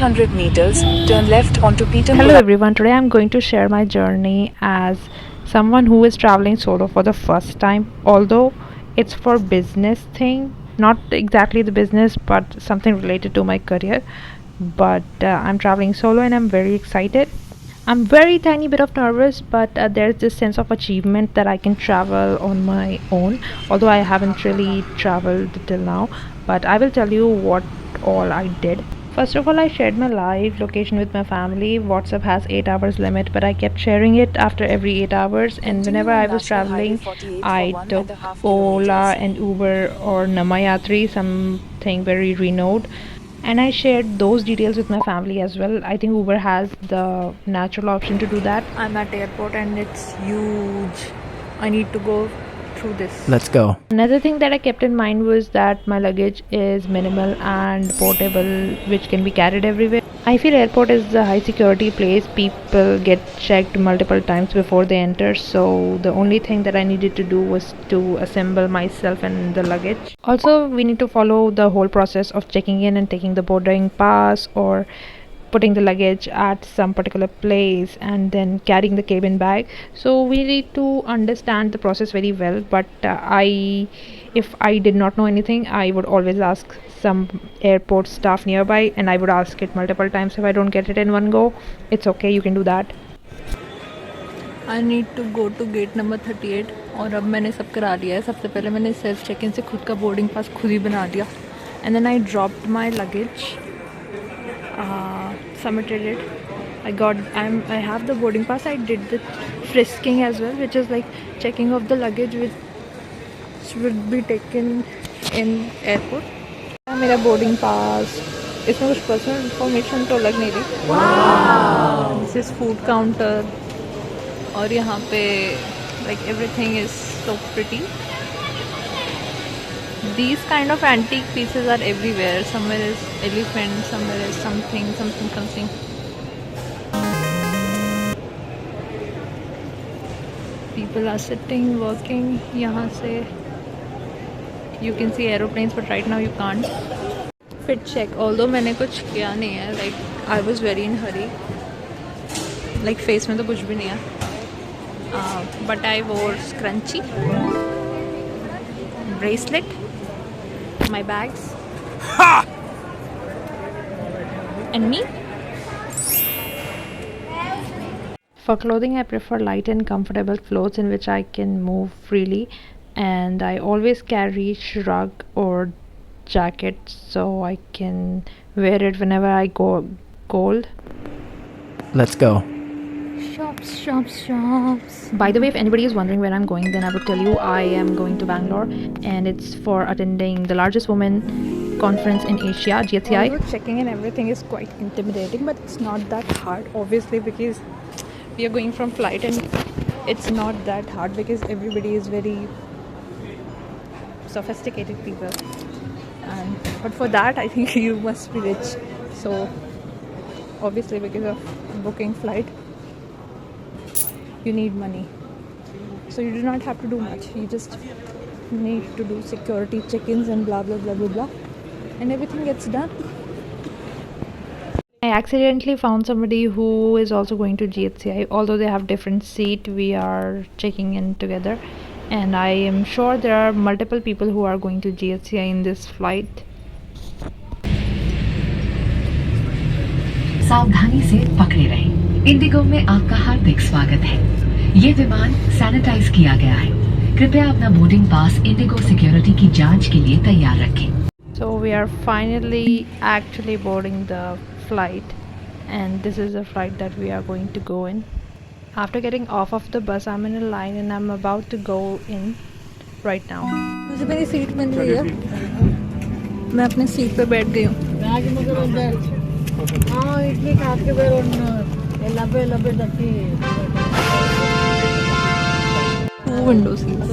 300 meters, turn left onto Peter. Hello everyone, today I'm going to share my journey as someone who is traveling solo for the first time, although it's for business thing, not exactly the business but something related to my career. But I'm traveling solo and I'm very excited. I'm very tiny bit of nervous, but there's this sense of achievement that I can travel on my own, although I haven't really traveled till now. But I will tell you what all I did. First of all, I shared my live location with my family. WhatsApp has 8 hours limit, but I kept sharing it after every 8 hours. And whenever I was traveling, I took Ola and Uber or Namayatri, something very renowned, and I shared those details with my family as well. I think Uber has the natural option to do that. I'm at airport and it's huge. I need to go through this. Let's go. Another thing that I kept in mind was that my luggage is minimal and portable, which can be carried everywhere. I feel airport is a high security place. People get checked multiple times before they enter, so the only thing that I needed to do was to assemble myself and the luggage. Also, we need to follow the whole process of checking in and taking the boarding pass, or putting the luggage at some particular place and then carrying the cabin bag. So we need to understand the process very well. But if I did not know anything, I would always ask some airport staff nearby, and I would ask it multiple times. If I don't get it in one go, it's okay, you can do that. I need to go to gate number 38 और अब मैंने सब करा लिया है. सबसे पहले मैंने सेल्फ चेक इन से खुद का बोर्डिंग पास खुद ही बना दिया, and then I dropped my luggage, submitted it. I have the boarding pass. I did the frisking as well, which is like checking of the luggage which will be taken in airport. मेरा boarding pass, इसमें कुछ personal information तो लग नहीं रही. This is food counter और यहाँ पे like everything is so pretty. These kind of antique pieces are everywhere. Somewhere is elephant, somewhere is something. People are sitting, working. यहाँ से you can see aeroplanes, but right now you can't. Fit check. Although मैंने कुछ किया नहीं है, like I was very in hurry. Like face में तो कुछ भी नहीं है. But I wore scrunchie, bracelet, my bags, and me. For clothing, I prefer light and comfortable clothes in which I can move freely, and I always carry shrug or jacket so I can wear it whenever I go cold. Let's go. Shops. By the way, if anybody is wondering where I'm going, then I would tell you I am going to Bangalore, and it's for attending the largest women conference in Asia, GSCI. Although checking and everything is quite intimidating, but it's not that hard, obviously, because we are going from flight, and it's not that hard because everybody is very sophisticated people. But for that, I think you must be rich. So obviously, because of booking flight, you need money. So you do not have to do much. You just need to do security check-ins and blah blah blah blah blah, and everything gets done. I accidentally found somebody who is also going to GHCI. Although they have different seat, we are checking in together, and I am sure there are multiple people who are going to GHCI in this flight. सावधानी से पकड़े रहें. Indigo में आपका हार्दिक स्वागत है. ये विमान सैनिटाइज किया गया है. कृपया अपना बोर्डिंग पास इंडिगो सिक्योरिटी की जांच के लिए तैयार रखें. So we are finally actually boarding the flight, and this is the flight that we are going to go in. After getting off of the bus, I'm in a line and I'm about to go in right now. मुझे मेरी seat मिल रही है. मैं अपनी seat पे बैठ गई हूँ. Two window seats.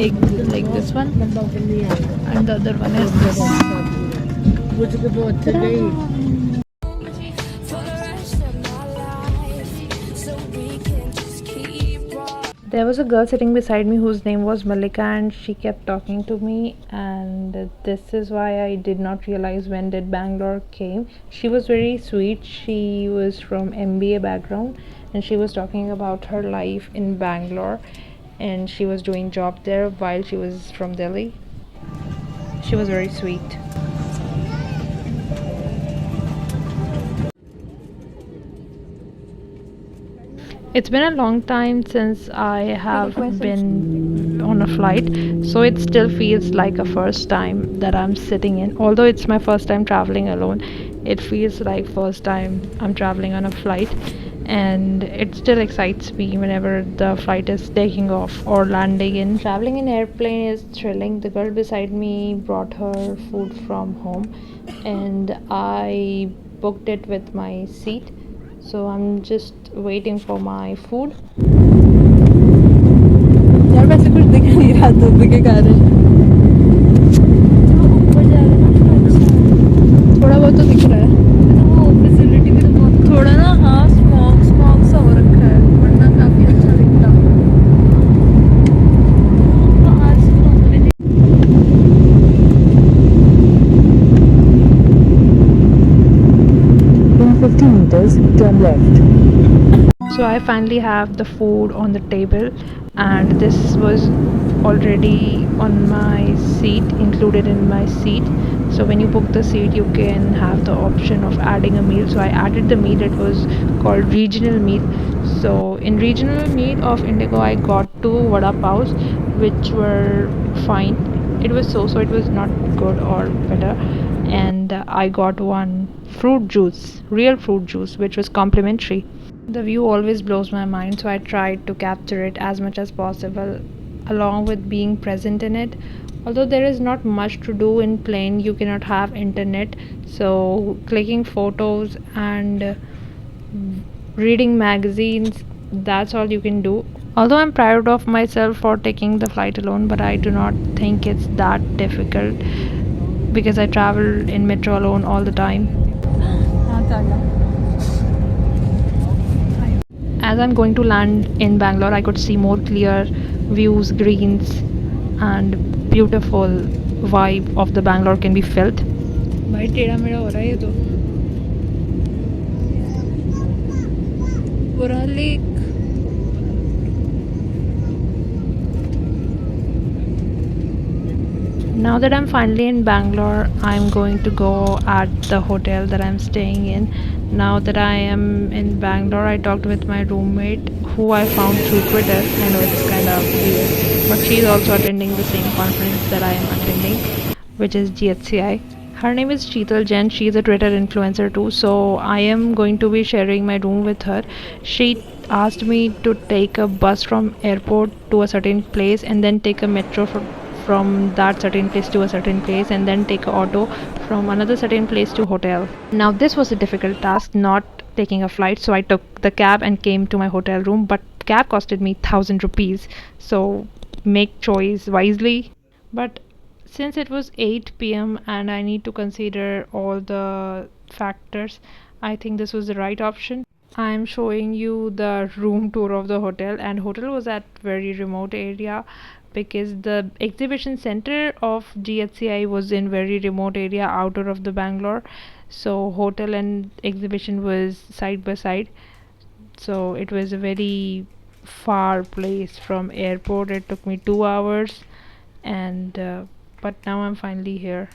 Ek like this one, and the other one is this. There was a girl sitting beside me whose name was Malika, and she kept talking to me, and this is why I did not realize when did Bangalore came. She was very sweet. She was from MBA background, and she was talking about her life in Bangalore, and she was doing job there while she was from Delhi. She was very sweet. It's been a long time since I have been on a flight, so it still feels like a first time that I'm sitting in. Although it's my first time traveling alone, it feels like first time I'm traveling on a flight, and it still excites me whenever the flight is taking off or landing in. Traveling in airplane is thrilling. The girl beside me brought her food from home, and I booked it with my seat, so I'm just waiting for my food. यार वैसे कुछ दिख नहीं रहा धुंध के कारण थोड़ा बहुत तो दिख रहा है विजिबिलिटी भी तो बहुत थोड़ा ना हाँ स्मॉग स्मॉग सा हो रखा है वरना काफी अच्छा दिखता In 50 meters, turn left. So I finally have the food on the table, and this was already on my seat, included in my seat. So when you book the seat, you can have the option of adding a meal. So I added the meal. It was called regional meal. So in regional meal of Indigo, I got two vada paws, which were fine. It was so. It was not good or better. And I got one fruit juice, real fruit juice, which was complimentary. The view always blows my mind, so I tried to capture it as much as possible, along with being present in it. Although there is not much to do in plane, you cannot have internet, so clicking photos and reading magazines, that's all you can do. Although I'm proud of myself for taking the flight alone, but I do not think it's that difficult because I travel in metro alone all the time. As I'm going to land in Bangalore, I could see more clear views, greens, and beautiful vibe of the Bangalore can be felt. भाई टेढ़ा मेढ़ा हो रहा है ये तो पूरा lake Now that I'm finally in Bangalore, I'm going to go at the hotel that I'm staying in. Now that I am in Bangalore, I talked with my roommate who I found through Twitter. I know it's kind of weird, but she's also attending the same conference that I am attending, which is GHCI. Her name is Sheetal Jain. She's a Twitter influencer too, so I am going to be sharing my room with her. She asked me to take a bus from airport to a certain place and then take a metro from that certain place to a certain place and then take a auto from another certain place to hotel. Now this was a difficult task, not taking a flight, so I took the cab and came to my hotel room, but cab costed me 1000 rupees, so make choice wisely. But since it was 8 p.m. and I need to consider all the factors, I think this was the right option. I'm showing you the room tour of the hotel, and hotel was at very remote area because the exhibition center of GHCI was in very remote area outer of the Bangalore, so hotel and exhibition was side by side, so it was a very far place from airport. It took me 2 hours, and but now I'm finally here.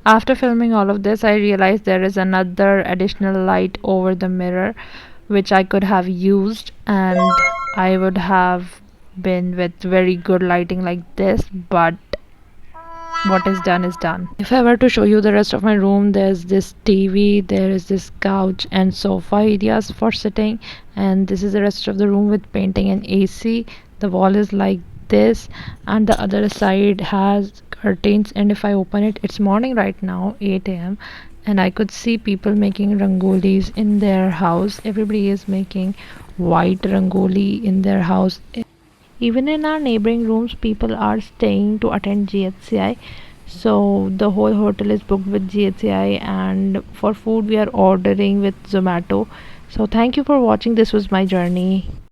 After filming all of this, I realized there is another additional light over the mirror which I could have used, and I would have been with very good lighting like this, but what is done is done. If I were to show you the rest of my room, there's this TV, there is this couch and sofa areas for sitting, and this is the rest of the room with painting and AC. The wall is like this, and the other side has curtains, and if I open it, it's morning right now, 8 a.m., and I could see people making rangolis in their house. Everybody is making white rangoli in their house. Even in our neighboring rooms, people are staying to attend GHCI. So the whole hotel is booked with GHCI, and for food we are ordering with Zomato. So thank you for watching. This was my journey.